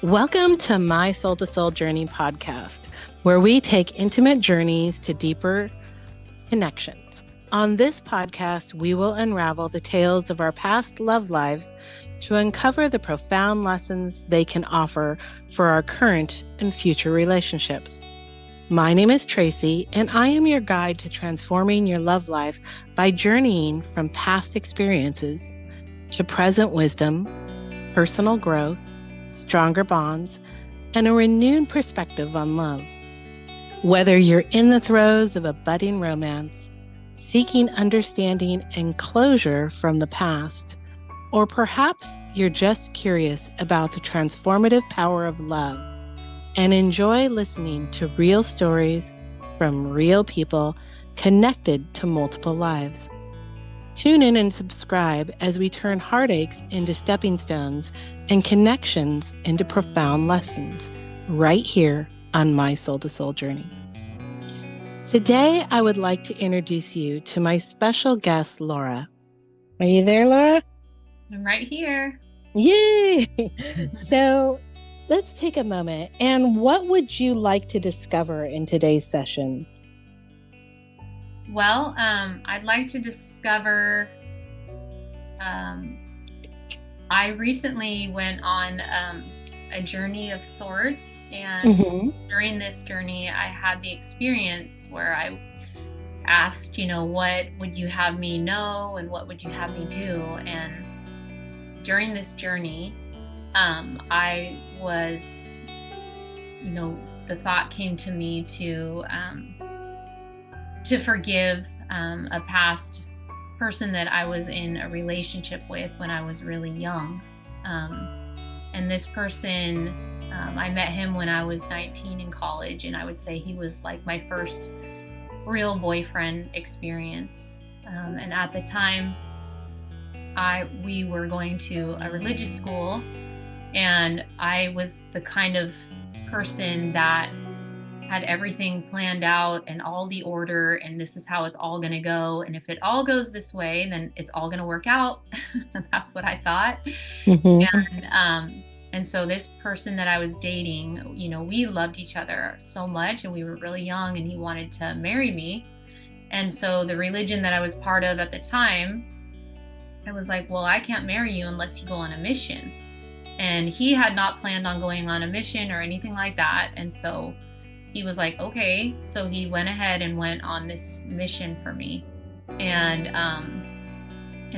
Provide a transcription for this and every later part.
Welcome to My Soul to Soul Journey podcast, where we take intimate journeys to deeper connections. On this podcast, we will unravel the tales of our past love lives to uncover the profound lessons they can offer for our current and future relationships. My name is Tracy, and I am your guide to transforming your love life by journeying from past experiences to present wisdom, personal growth, stronger bonds, and a renewed perspective on love. Whether you're in the throes of a budding romance, seeking understanding and closure from the past, or perhaps you're just curious about the transformative power of love and enjoy listening to real stories from real people connected to multiple lives. Tune in and subscribe as we turn heartaches into stepping stones and connections into profound lessons right here on My Soul to Soul Journey. Today, I would like to introduce you to my special guest, Laura. Are you there, Laura? I'm right here. Yay! So let's take a moment. And what would you like to discover in today's session? Well, I'd like to discover, I recently went on a journey of sorts, and during this journey, I had the experience where I asked, what would you have me know and what would you have me do? And during this journey, I was, the thought came to me to forgive a past person that I was in a relationship with when I was really young. And this person, I met him when I was 19 in college, and I would say he was like my first real boyfriend experience. And at the time, we were going to a religious school, and I was the kind of person that had everything planned out and all the order, and this is how it's all going to go. And if it all goes this way, then it's all going to work out. That's what I thought. And so this person that I was dating, we loved each other so much, and we were really young, and he wanted to marry me. And so the religion that I was part of at the time, I was like, well, I can't marry you unless you go on a mission. And he had not planned on going on a mission or anything like that. And so he was like, okay. So he went ahead and went on this mission for me. And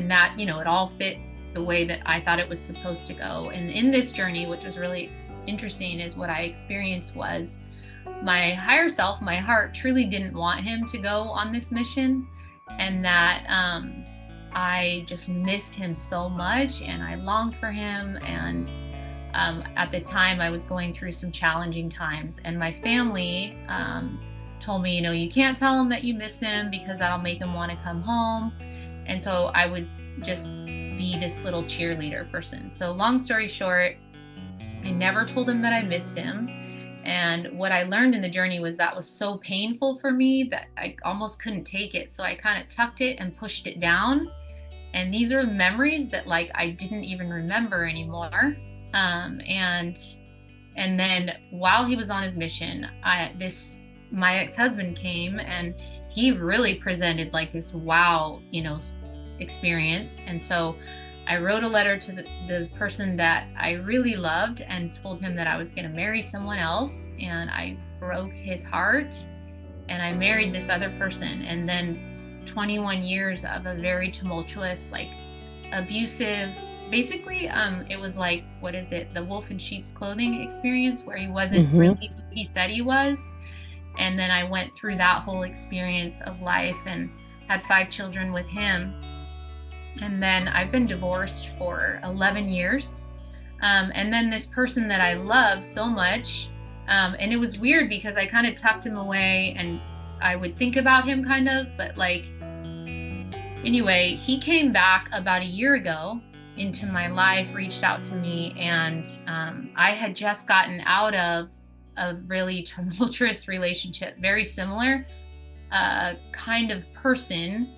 that, it all fit the way that I thought it was supposed to go. And in this journey, which was really interesting, is what I experienced was my higher self, my heart truly didn't want him to go on this mission. And that I just missed him so much, and I longed for him. And at the time, I was going through some challenging times, and my family told me, you can't tell him that you miss him because that'll make him want to come home. And so I would just be this little cheerleader person. So long story short, I never told him that I missed him. And what I learned in the journey was that was so painful for me that I almost couldn't take it. So I kind of tucked it and pushed it down. And these are memories that I didn't even remember anymore. And then while he was on his mission, my ex-husband came, and he really presented this wow, experience. And so I wrote a letter to the person that I really loved and told him that I was going to marry someone else. And I broke his heart, and I married this other person. And then 21 years of a very tumultuous, abusive, basically, it was the wolf in sheep's clothing experience, where he wasn't really who he said he was. And then I went through that whole experience of life and had 5 children with him. And then I've been divorced for 11 years. And then this person that I love so much, and it was weird because I kind of tucked him away, and I would think about him kind of, but anyway, he came back about a year ago into my life, reached out to me, and I had just gotten out of a really tumultuous relationship, very similar kind of person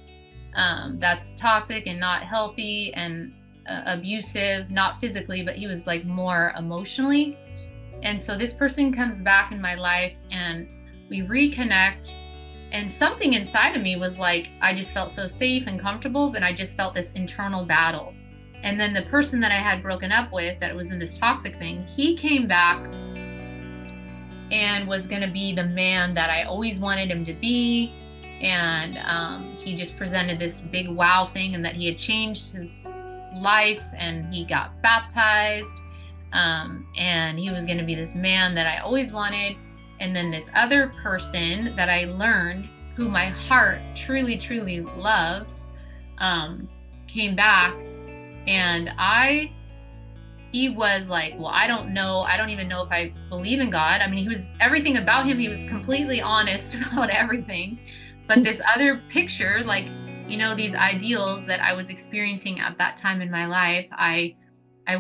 that's toxic and not healthy. And abusive, not physically, but he was like more emotionally. And so this person comes back in my life and we reconnect. And something inside of me was like, I just felt so safe and comfortable, but I just felt this internal battle. And then the person that I had broken up with, that was in this toxic thing, he came back and was going to be the man that I always wanted him to be. And he just presented this big wow thing, and that he had changed his life and he got baptized. And he was going to be this man that I always wanted. And then this other person that I learned, who my heart truly, truly loves, came back. And he was like, well, I don't know. I don't even know if I believe in God. I mean, everything about him, he was completely honest about everything. But this other picture, like, you know, these ideals that I was experiencing at that time in my life, I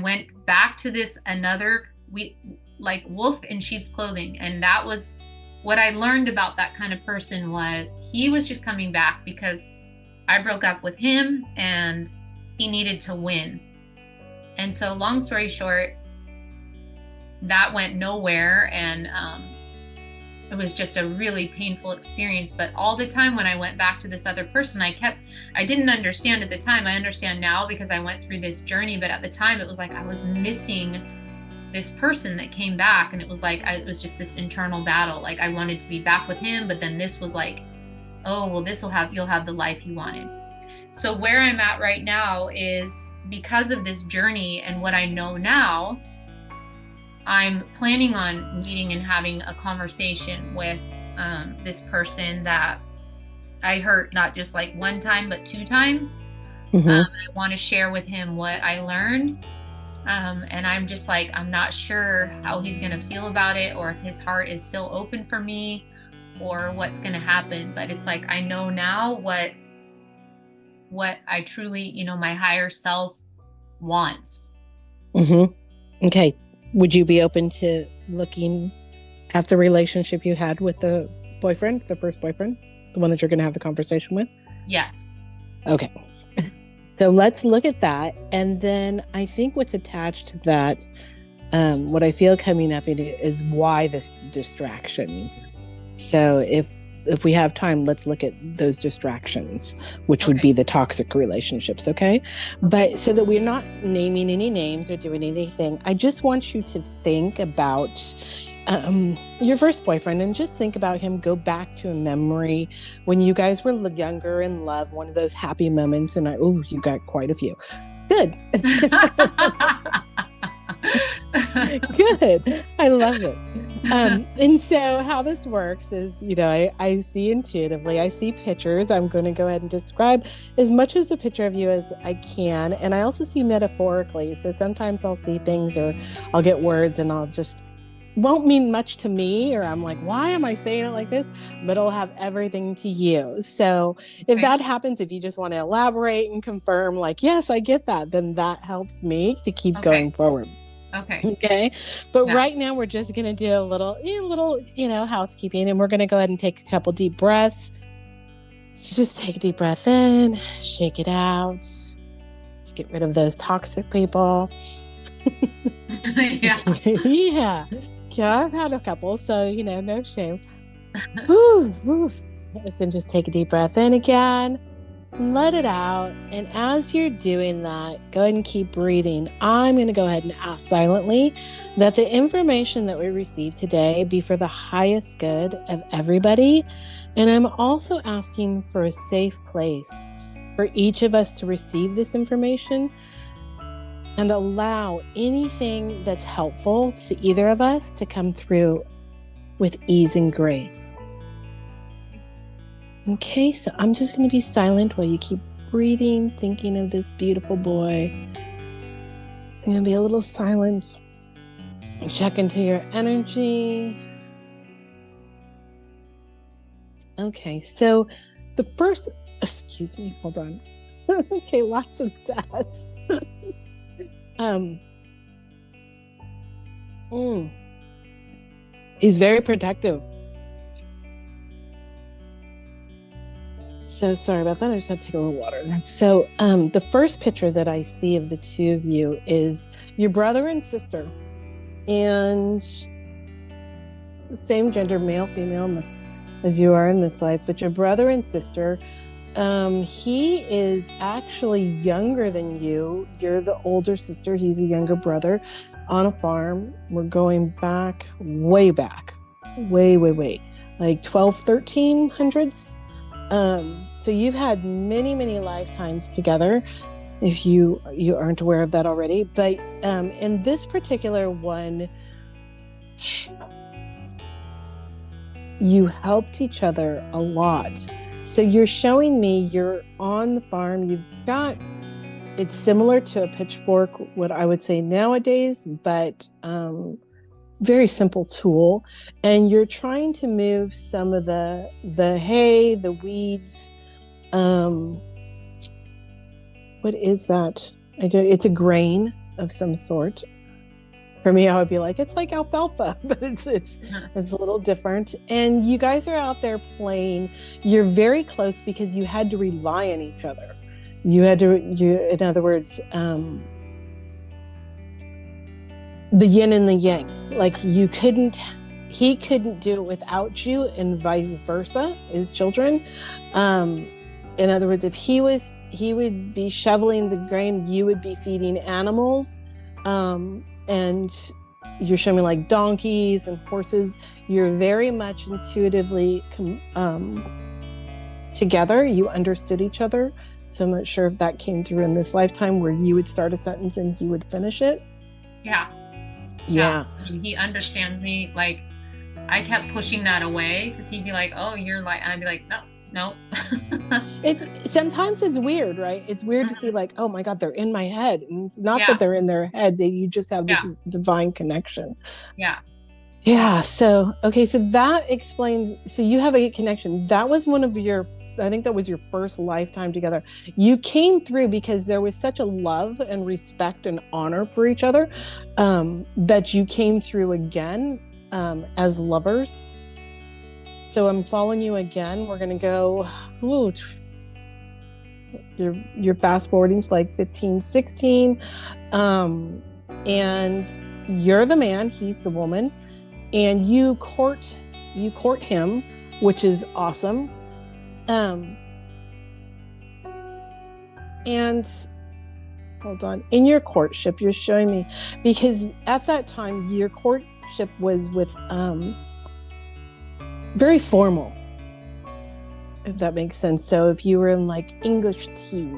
went back to this like wolf in sheep's clothing. And that was what I learned about that kind of person. Was he was just coming back because I broke up with him and he needed to win. And so long story short, that went nowhere. And it was just a really painful experience. But all the time when I went back to this other person, I didn't understand at the time. I understand now because I went through this journey. But at the time, it was like I was missing this person that came back. And it was like, it was just this internal battle. Like I wanted to be back with him. But then this was like, oh, well, you'll have the life you wanted. So where I'm at right now is, because of this journey and what I know now, I'm planning on meeting and having a conversation with this person that I hurt not just like one time, but 2 times. I want to share with him what I learned. And I'm just like, I'm not sure how he's going to feel about it, or if his heart is still open for me, or what's going to happen. But it's like, I know now what I truly, you know, my higher self wants. Okay. Would you be open to looking at the relationship you had with the boyfriend, the first boyfriend, the one that you're going to have the conversation with? Yes. Okay. So let's look at that. And then I think what's attached to that, what I feel coming up in it is why this distractions. So if we have time, let's look at those distractions, which would be the toxic relationships. Okay. But so that we're not naming any names or doing anything, I just want you to think about your first boyfriend, and just think about him. Go back to a memory when you guys were younger in love, one of those happy moments. And you got quite a few. Good. Good. I love it. And so how this works is, you know, I see intuitively, I see pictures. I'm going to go ahead and describe as much as a picture of you as I can. And I also see metaphorically. So sometimes I'll see things, or I'll get words and won't mean much to me, or I'm like, why am I saying it like this? But it'll have everything to you. So if that happens, if you just want to elaborate and confirm, like, yes, I get that, then that helps me to keep going forward. Okay. But right now we're just going to do a little, you know, housekeeping, and we're going to go ahead and take a couple deep breaths. So just take a deep breath in, shake it out. Let's get rid of those toxic people. Yeah. Yeah, I've had a couple, so, you know, no shame. Listen, just take a deep breath in again. Let it out. And as you're doing that, go ahead and keep breathing. I'm going to go ahead and ask silently that the information that we receive today be for the highest good of everybody. And I'm also asking for a safe place for each of us to receive this information, and allow anything that's helpful to either of us to come through with ease and grace. Okay, so I'm just going to be silent while you keep breathing, thinking of this beautiful boy. I'm going to be a little silent. Check into your energy. Okay, so the first, excuse me, hold on. Okay, lots of dust. He's very protective. So sorry about that. I just had to take a little water. So the first picture that I see of the two of you is your brother and sister, and same gender, male, female, as you are in this life, but your brother and sister. He is actually younger than you. You're the older sister. He's a younger brother on a farm. We're going back, way, like 1300s. So you've had many, many lifetimes together, if you aren't aware of that already. But in this particular one, you helped each other a lot. So you're showing me you're on the farm. You've got, it's similar to a pitchfork, what I would say nowadays, but very simple tool. And you're trying to move some of the hay, the weeds. What is that? It's a grain of some sort. For me, I would be like, it's like alfalfa, but it's a little different. And you guys are out there playing. You're very close because you had to rely on each other. In other words, the yin and the yang. Like he couldn't do it without you, and vice versa, his children. In other words, if he would be shoveling the grain, you would be feeding animals. And you're showing me like donkeys and horses. You're very much intuitively together. You understood each other. So I'm not sure if that came through in this lifetime, where you would start a sentence and he would finish it. Yeah. And he understands me. Like, I kept pushing that away because he'd be like, "Oh, you're like," and I'd be like, "No." Sometimes it's weird, right? It's weird to see like, oh my God, they're in my head. And it's not that they're in their head, you just have this divine connection. So that explains. So you have a connection. That was I think that was your first lifetime together. You came through because there was such a love and respect and honor for each other, that you came through again as lovers. So I'm following you again. We're going to go, you're fast forwarding to like 15, 16. And you're the man, he's the woman. And you court him, which is awesome. And hold on, in your courtship, you're showing me, because at that time, your courtship was with, very formal, if that makes sense. So if you were in like English tea,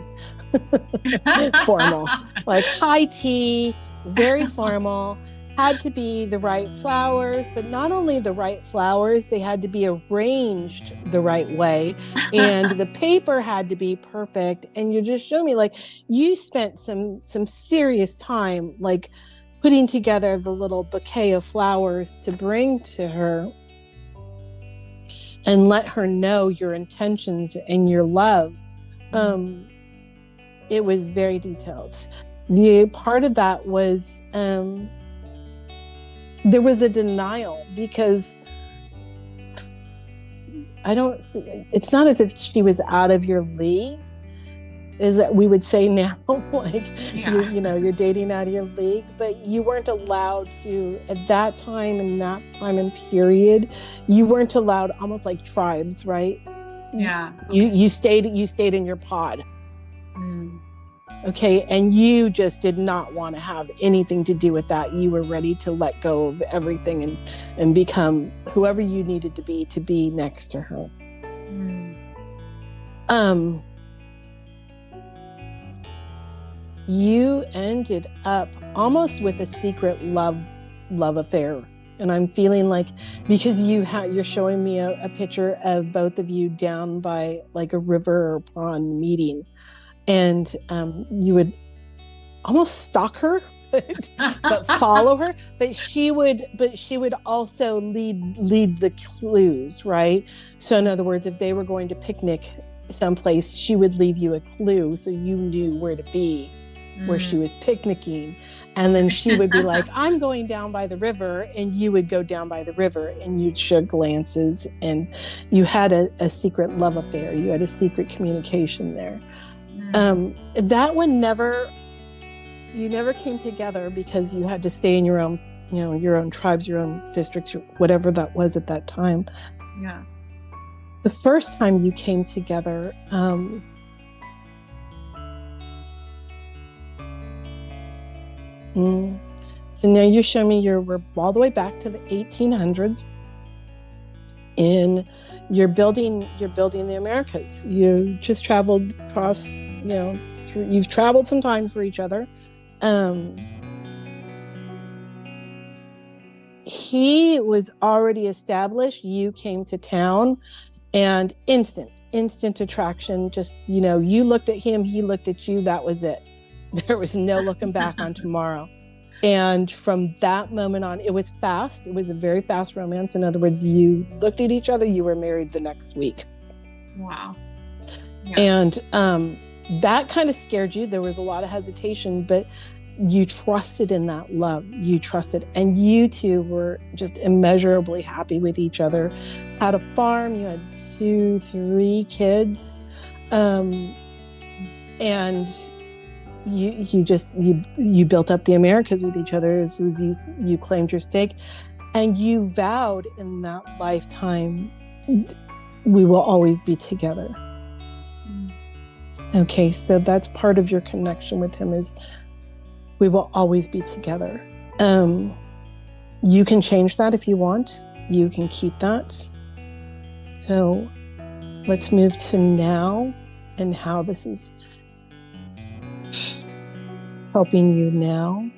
formal, like high tea, very formal, had to be the right flowers, but not only the right flowers, they had to be arranged the right way, and the paper had to be perfect. And you're just showing me like you spent some serious time like putting together the little bouquet of flowers to bring to her and let her know your intentions and your love. It was very detailed. The part of that was there was a denial, because it's not as if she was out of your league, is that we would say now, like, you're dating out of your league, but you weren't allowed to, at that time and period, you weren't allowed, almost like tribes, right? Yeah. You stayed in your pod. Okay. And you just did not want to have anything to do with that. You were ready to let go of everything and become whoever you needed to be next to her. You ended up almost with a secret love affair. And I'm feeling like, because you're showing me a picture of both of you down by like a river or pond meeting, and you would almost stalk her, but follow her. But she would also lead the clues, right? So in other words, if they were going to picnic someplace, she would leave you a clue so you knew where to be. where she was picnicking, and then she would be like, I'm going down by the river, and you would go down by the river, and you'd share glances, and you had a secret love affair. You had a secret communication there. That one you never came together because you had to stay in your own, your own tribes, your own districts, whatever that was at that time. Yeah. The first time you came together, so now you show me we're all the way back to the 1800s, and you're building the Americas. You just traveled across, you've traveled some time for each other. He was already established. You came to town, and instant attraction. Just, you looked at him, he looked at you. That was it. There was no looking back on tomorrow. And from that moment on, it was fast. It was a very fast romance. In other words, you looked at each other, you were married the next week. Wow. Yeah. And that kind of scared you. There was a lot of hesitation, but you trusted in that love. You trusted, and you two were just immeasurably happy with each other. Had a farm, you had 2-3 kids, and you built up the Americas with each other as you claimed your stake, and you vowed in that lifetime, we will always be together. Okay, so that's part of your connection with him, is we will always be together. You can change that if you want. You can keep that. So let's move to now and how this is helping you now.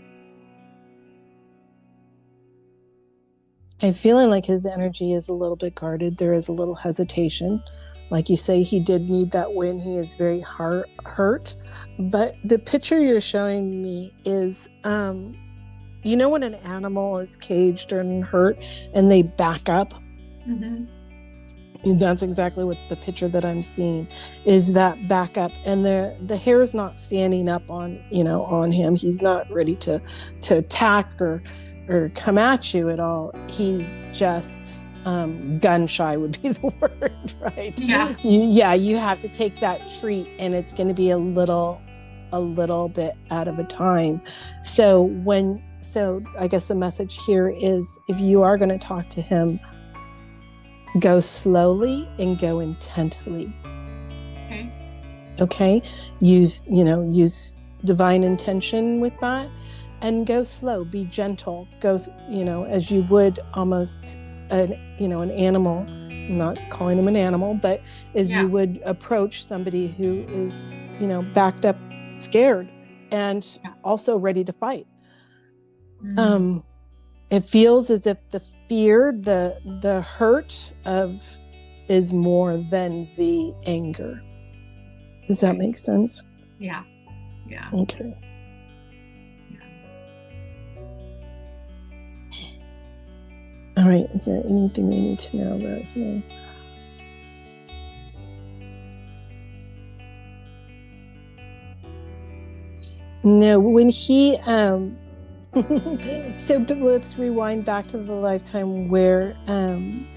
I'm feeling like his energy is a little bit guarded. There is a little hesitation. Like you say, he did need that win. He is very hurt. But the picture you're showing me is, when an animal is caged and hurt and they back up? Mm-hmm. And that's exactly what the picture that I'm seeing is, that backup, and the hair is not standing up on him. He's not ready to attack or come at you at all. He's just gun shy would be the word, right? Yeah. You have to take that treat, and it's going to be a little bit out of a time. So I guess the message here is, if you are going to talk to him, go slowly and go intently. Okay. Use divine intention with that, and go slow, be gentle, go, as you would almost an animal. I'm not calling him an animal, but as you would approach somebody who is, backed up, scared, and also ready to fight. Mm-hmm. It feels as if the fear, the hurt is more than the anger. Does that make sense? Yeah. Okay. All right. Is there anything we need to know about him? No, when he so let's rewind back to the lifetime where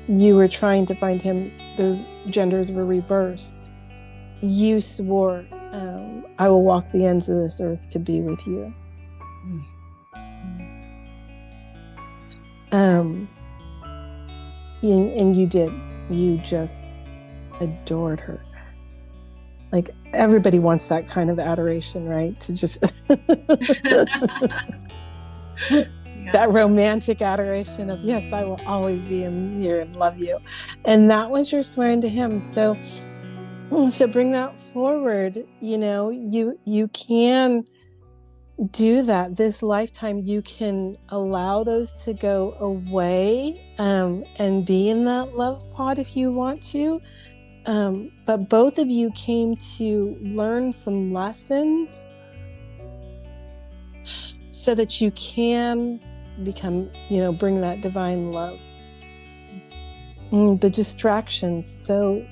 you were trying to find him. The genders were reversed. You swore, I will walk the ends of this earth to be with you. And you did. You just adored her. Like, everybody wants that kind of adoration, right? To just that romantic adoration of, yes, I will always be in here and love you. And that was your swearing to him. So bring that forward. You can do that this lifetime. You can allow those to go away, and be in that love pod if you want to. But both of you came to learn some lessons so that you can become, bring that divine love. The distractions. So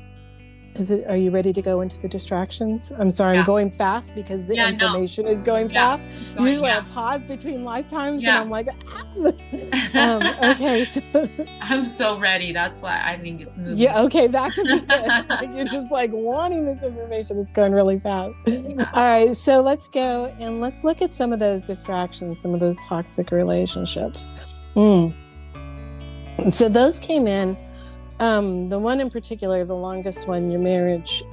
Are you ready to go into the distractions? I'm sorry, I'm going fast because the information is going fast. Usually I pause between lifetimes and I'm like, okay. So I'm so ready. That's why I think it's moving. Yeah, okay, that could be it. Like you're just like wanting this information. It's going really fast. Yeah. All right, so let's go and let's look at some of those distractions, some of those toxic relationships. So those came in. The one in particular, the longest one, your marriage,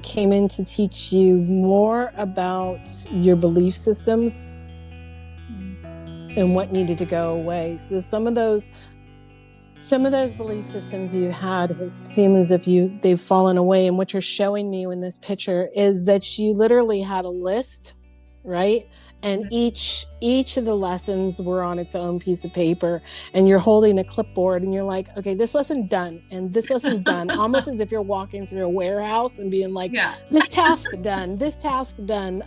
came in to teach you more about your belief systems and what needed to go away. So some of those belief systems you had have seemed as if they've fallen away. And what you're showing me in this picture is that you literally had a list, right? And each of the lessons were on its own piece of paper, and you're holding a clipboard and you're like, okay, this lesson done and this lesson done, almost as if you're walking through a warehouse and being like, this task done.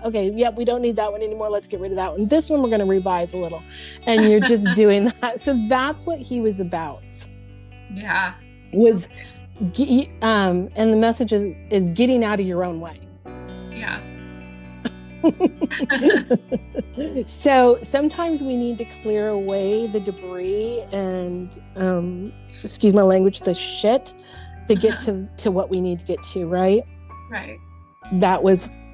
Okay, yep, we don't need that one anymore. Let's get rid of that one. This one we're going to revise a little. And you're just doing that. So that's what he was about. Yeah. And the message is getting out of your own way. Yeah. So sometimes we need to clear away the debris and excuse my language, the shit, to get to what we need to get to, right? Right.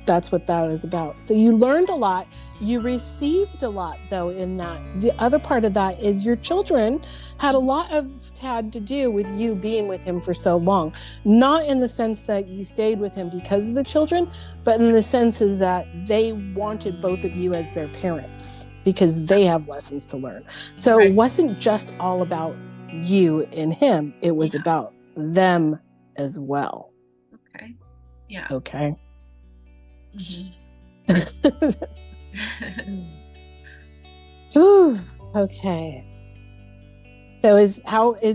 That's what that is about. So you learned a lot. You received a lot, though, in that. The other part of that is your children had to do with you being with him for so long. Not in the sense that you stayed with him because of the children, but in the sense is that they wanted both of you as their parents because they have lessons to learn. So It wasn't just all about you and him. It was about them as well. Okay. Yeah. Okay. Okay. So is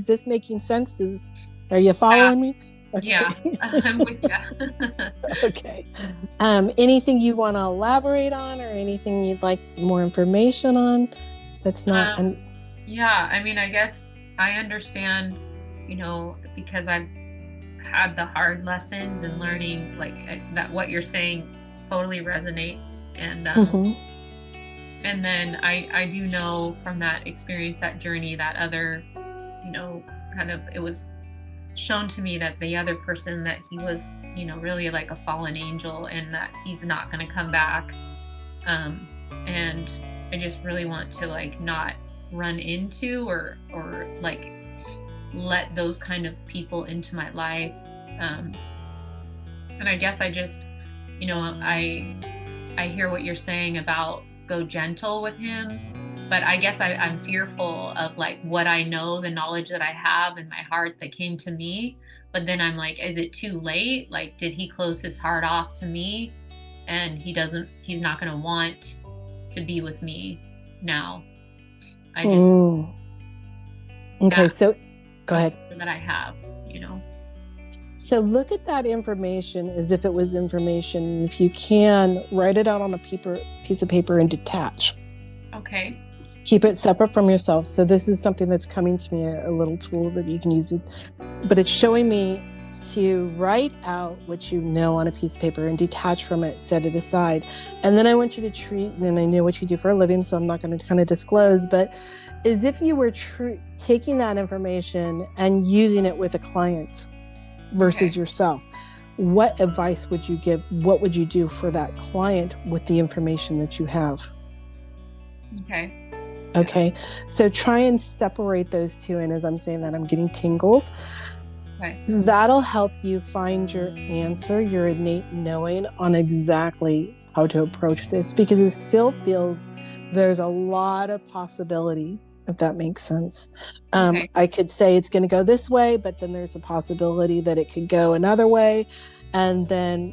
this making sense? Are you following me? Okay. Yeah, I'm with you. Okay. Anything you want to elaborate on, or anything you'd like more information on? That's not. Yeah, I mean, I guess I understand, because I've had the hard lessons and learning that what you're saying totally resonates, and and then I do know from that experience, that journey, that other, kind of, it was shown to me that the other person, that he was, really like a fallen angel, and that he's not going to come back, and I just really want to not run into or let those kind of people into my life, and I guess I just I hear what you're saying about go gentle with him, but I guess I'm fearful of what I know, the knowledge that I have in my heart that came to me. But then I'm like, is it too late? Did he close his heart off to me, and he's not going to want to be with me now? I just okay. So go ahead. That I have, So look at that information as if it was information. If you can, write it out on a piece of paper and detach. Okay. Keep it separate from yourself. So this is something that's coming to me, a little tool that you can use. But it's showing me to write out what you know on a piece of paper and detach from it, set it aside. And then I want you to treat, and I know what you do for a living, so I'm not going to kind of disclose, but as if you were taking that information and using it with a client versus yourself. What advice would you give? What would you do for that client with the information that you have? Okay. So try and separate those two. And as I'm saying that, I'm getting tingles. Okay. That'll help you find your answer, your innate knowing on exactly how to approach this, because it still feels there's a lot of possibility, if that makes sense. I could say it's going to go this way, but then there's a possibility that it could go another way. And then,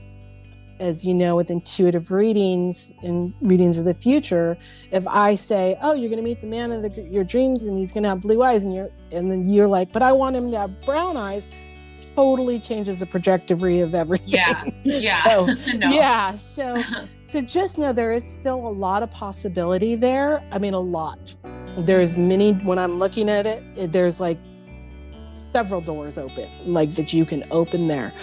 as you know, with intuitive readings and readings of the future, if I say, oh, you're going to meet the man of your dreams and he's going to have blue eyes, and then you're like, but I want him to have brown eyes, totally changes the trajectory of everything. So just know there is still a lot of possibility there. I mean, a lot. There's many, when I'm looking at it, there's several doors open, that you can open there.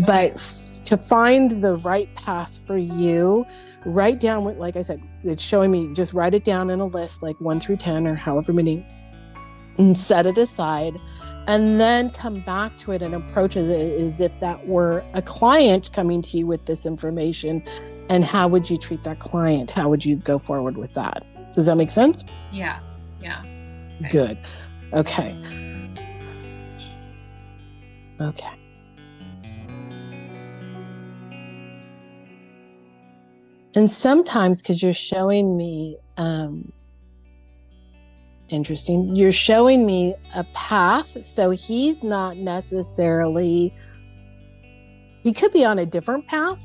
But to find the right path for you, write down what, like I said, it's showing me, just write it down in a list, like 1 through 10 or however many, and set it aside, and then come back to it and approach it as if that were a client coming to you with this information. And how would you treat that client? How would you go forward with that? Does that make sense? Yeah. Okay. Good. Okay. And sometimes, because you're showing me, interesting, you're showing me a path. So he's not necessarily, he could be on a different path,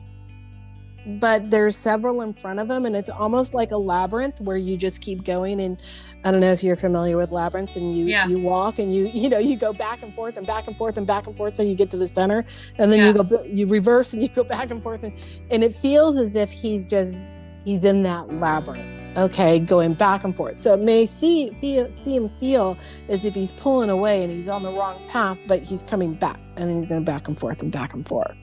but there's several in front of him, and it's almost like a labyrinth where you just keep going. And I don't know if you're familiar with labyrinths, and you walk and you go back and forth and back and forth and back and forth, so you get to the center, and then you reverse and you go back and forth, and it feels as if he's in that labyrinth, okay, going back and forth. So it may see him feel as if he's pulling away and he's on the wrong path, but he's coming back, and he's going back and forth and back and forth.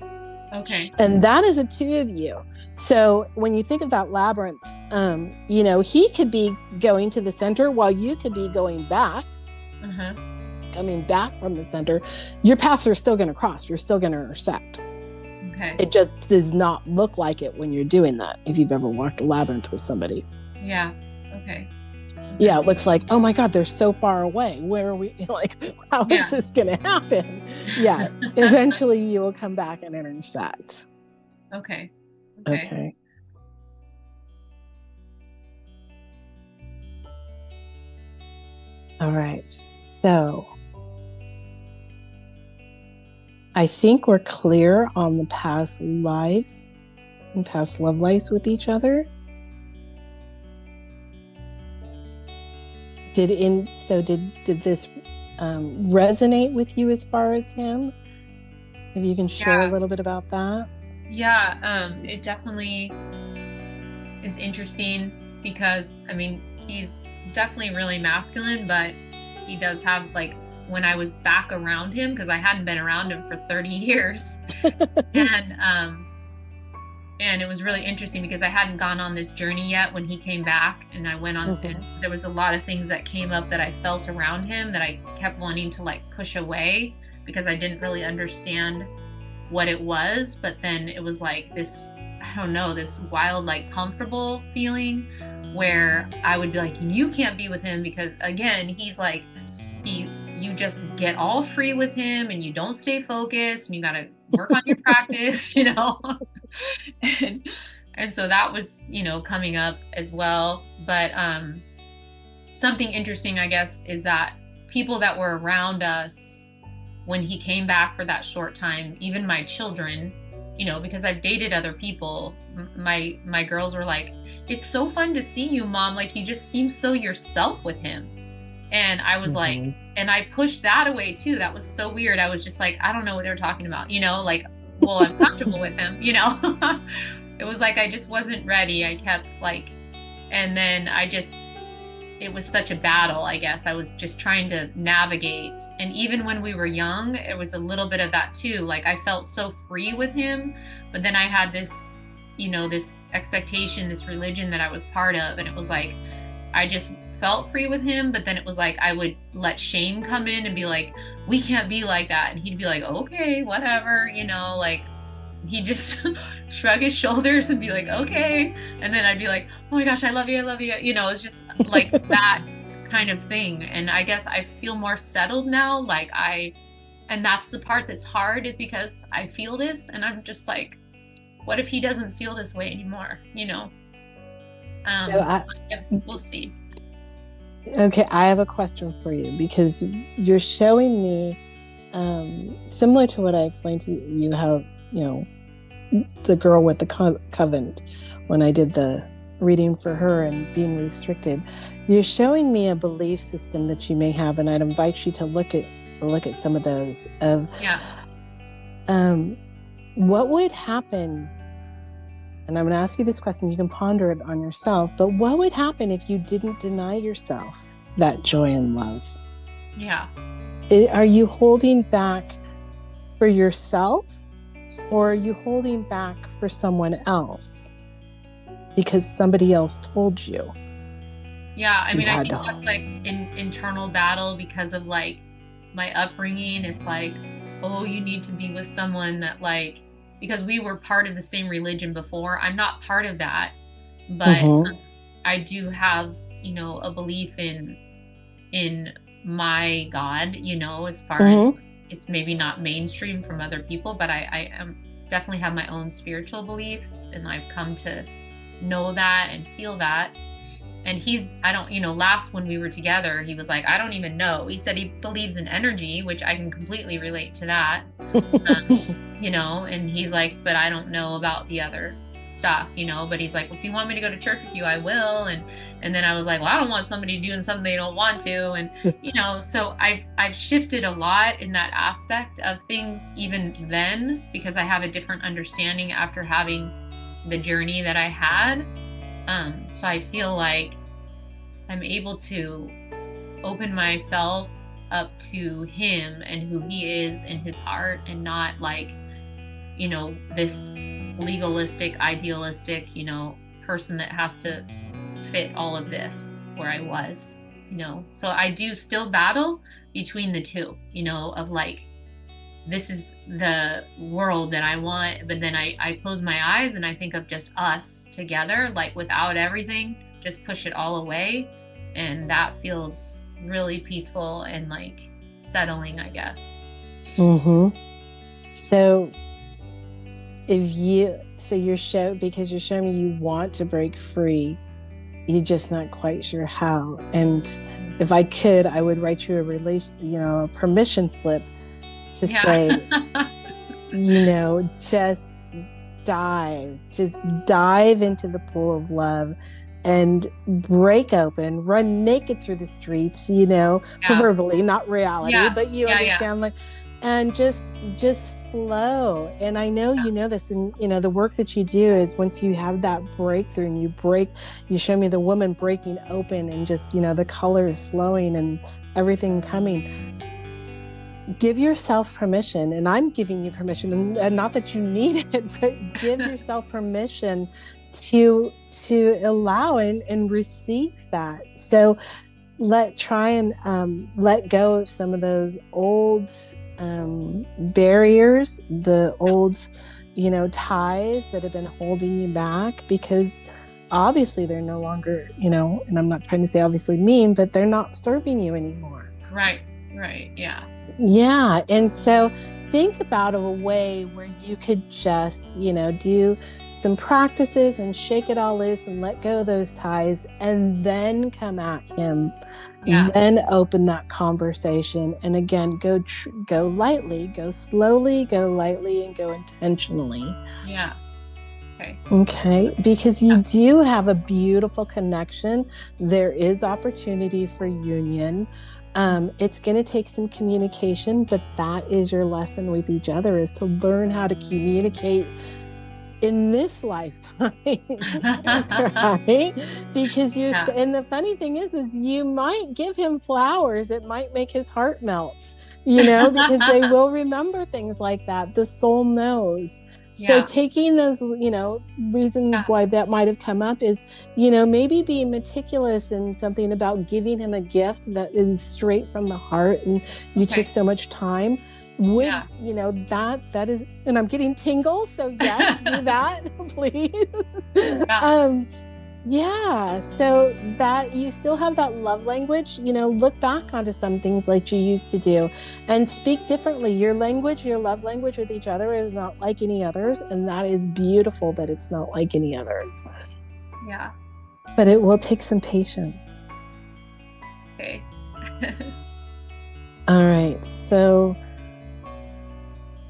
Okay. And that is a 2 of you. So when you think of that labyrinth, he could be going to the center while you could be going back, coming back from the center. Your paths are still going to cross. You're still going to intersect. Okay. It just does not look like it when you're doing that. If you've ever walked a labyrinth with somebody. Yeah. Okay. Yeah, it looks like, oh my God, they're so far away. Where are we? Like, how is this going to happen? Yeah, eventually you will come back and intersect. Okay. All right. So I think we're clear on the past lives and past love lives with each other. Did this resonate with you as far as him? If you can share a little bit about that. Yeah, it definitely is interesting because, I mean, he's definitely really masculine, but he does have, like, when I was back around him, because I hadn't been around him for 30 years, and it was really interesting because I hadn't gone on this journey yet when he came back, and I went on, and there was a lot of things that came up that I felt around him that I kept wanting to, like, push away because I didn't really understand what it was. But then it was like this, I don't know, this wild, like, comfortable feeling where I would be like, you can't be with him because, again, he's like, you just get all free with him and you don't stay focused and you got to work on your practice, and so that was, coming up as well. But something interesting, I guess, is that people that were around us when he came back for that short time, even my children, because I've dated other people, my girls were like, it's so fun to see you, Mom, like you just seem so yourself with him. And I was like, and I pushed that away too. That was so weird. I was just like, I don't know what they're talking about, like, well, I'm comfortable with him, It was like I just wasn't ready. I kept like, and then it was such a battle, I guess. I was just trying to navigate. And even when we were young, it was a little bit of that too. Like I felt so free with him, but then I had this, this expectation, this religion that I was part of. And it was like, I just felt free with him, but then it was like I would let shame come in and be like, we can't be like that. And he'd be like, okay, whatever, like he'd just shrug his shoulders and be like, okay. And then I'd be like, oh my gosh, I love you. It's just like that kind of thing. And I guess I feel more settled now. And that's the part that's hard, is because I feel this and I'm just like, what if he doesn't feel this way anymore? So I guess we'll see. Okay, I have a question for you, because you're showing me, similar to what I explained to you, how, the girl with the covenant, when I did the reading for her and being restricted, you're showing me a belief system that you may have, and I'd invite you to look at some of those. What would happen? And I'm going to ask you this question, you can ponder it on yourself, but what would happen if you didn't deny yourself that joy and love? Yeah. Are you holding back for yourself? Or are you holding back for someone else because somebody else told you? Yeah, I mean, I think that's like an internal battle because of like my upbringing. It's like, oh, you need to be with someone that like, because we were part of the same religion before. I'm not part of that, but I do have, you know, a belief in my God, you know, as far as it's maybe not mainstream from other people, but I am definitely have my own spiritual beliefs, and I've come to know that and feel that. And I don't, you know, last when we were together, he was like, I don't even know. He said he believes in energy, which I can completely relate to that. You know, and he's like, but I don't know about the other stuff, you know, but he's like, well, if you want me to go to church with you, I will. And then I was like, well, I don't want somebody doing something they don't want to. And, you know, so I've shifted a lot in that aspect of things even then, because I have a different understanding after having the journey that I had. So I feel like I'm able to open myself up to him and who he is in his heart, and not like, you know, this legalistic, idealistic, you know, person that has to fit all of this where I was, you know. So I do still battle between the two, you know, of like, this is the world that I want, but then I close my eyes and I think of just us together, like without everything, just push it all away. And that feels really peaceful and like settling, I guess. So because you're showing me you want to break free, you're just not quite sure how. And if I could, I would write you a permission slip to say, you know, just dive into the pool of love and break open, run naked through the streets, you know, proverbially, not reality, but you understand, like, and just flow. And I know you know this, and you know the work that you do is once you have that breakthrough and you show me the woman breaking open and just, you know, the colors flowing and everything coming. Give yourself permission, and I'm giving you permission, and not that you need it, but give yourself permission to allow and receive that. So try and let go of some of those old barriers, the old, you know, ties that have been holding you back, because obviously they're no longer, you know, and I'm not trying to say obviously mean, but they're not serving you anymore. Right. Yeah. And so think about a way where you could just, you know, do some practices and shake it all loose and let go of those ties, and then come at him. Then open that conversation. And again, go lightly, go slowly, go lightly, and go intentionally. Yeah. Okay. Because you do have a beautiful connection. There is opportunity for union. It's going to take some communication, but that is your lesson with each other, is to learn how to communicate in this lifetime, right? Because and the funny thing is you might give him flowers. It might make his heart melt, you know, because they will remember things like that. The soul knows. So taking those, you know, reasons why that might have come up is, you know, maybe being meticulous in something about giving him a gift that is straight from the heart, and you took so much time. You know, that is, and I'm getting tingles, so yes, do that, please. So that you still have that love language, you know, look back onto some things like you used to do and speak differently. Your love language with each other is not like any others, and that is beautiful that it's not like any others. Yeah. But it will take some patience. Okay. All right, so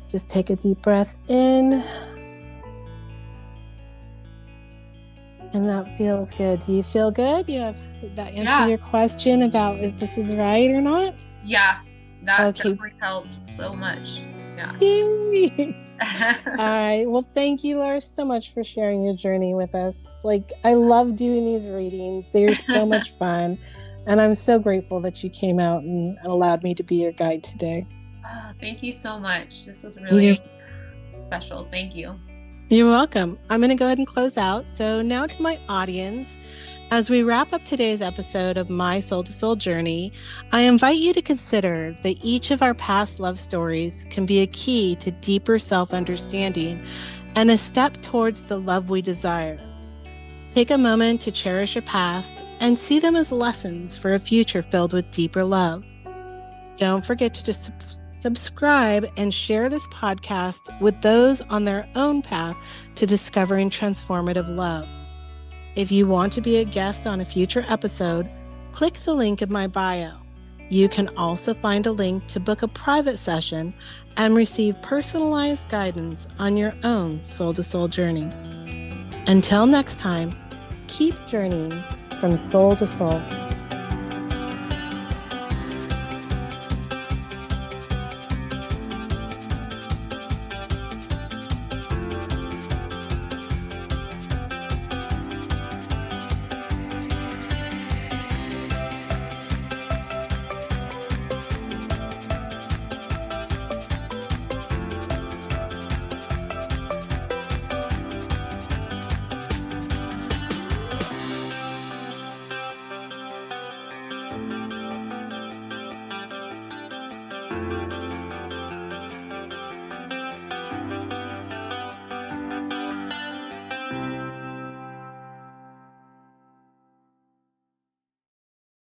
just take a deep breath in. And that feels good. Do you feel good? You have that answer your question about if this is right or not? Yeah, that definitely helps so much. Yeah. All right. Well, thank you, Laura, so much for sharing your journey with us. Like, I love doing these readings. They're so much fun. And I'm so grateful that you came out and allowed me to be your guide today. Oh, thank you so much. This was really special. Thank you. You're welcome. I'm going to go ahead and close out. So now to my audience, as we wrap up today's episode of My Soul to Soul Journey, I invite you to consider that each of our past love stories can be a key to deeper self-understanding and a step towards the love we desire. Take a moment to cherish your past and see them as lessons for a future filled with deeper love. Don't forget to subscribe and share this podcast with those on their own path to discovering transformative love. If you want to be a guest on a future episode, click the link in my bio. You can also find a link to book a private session and receive personalized guidance on your own soul-to-soul journey. Until next time, keep journeying from soul to soul.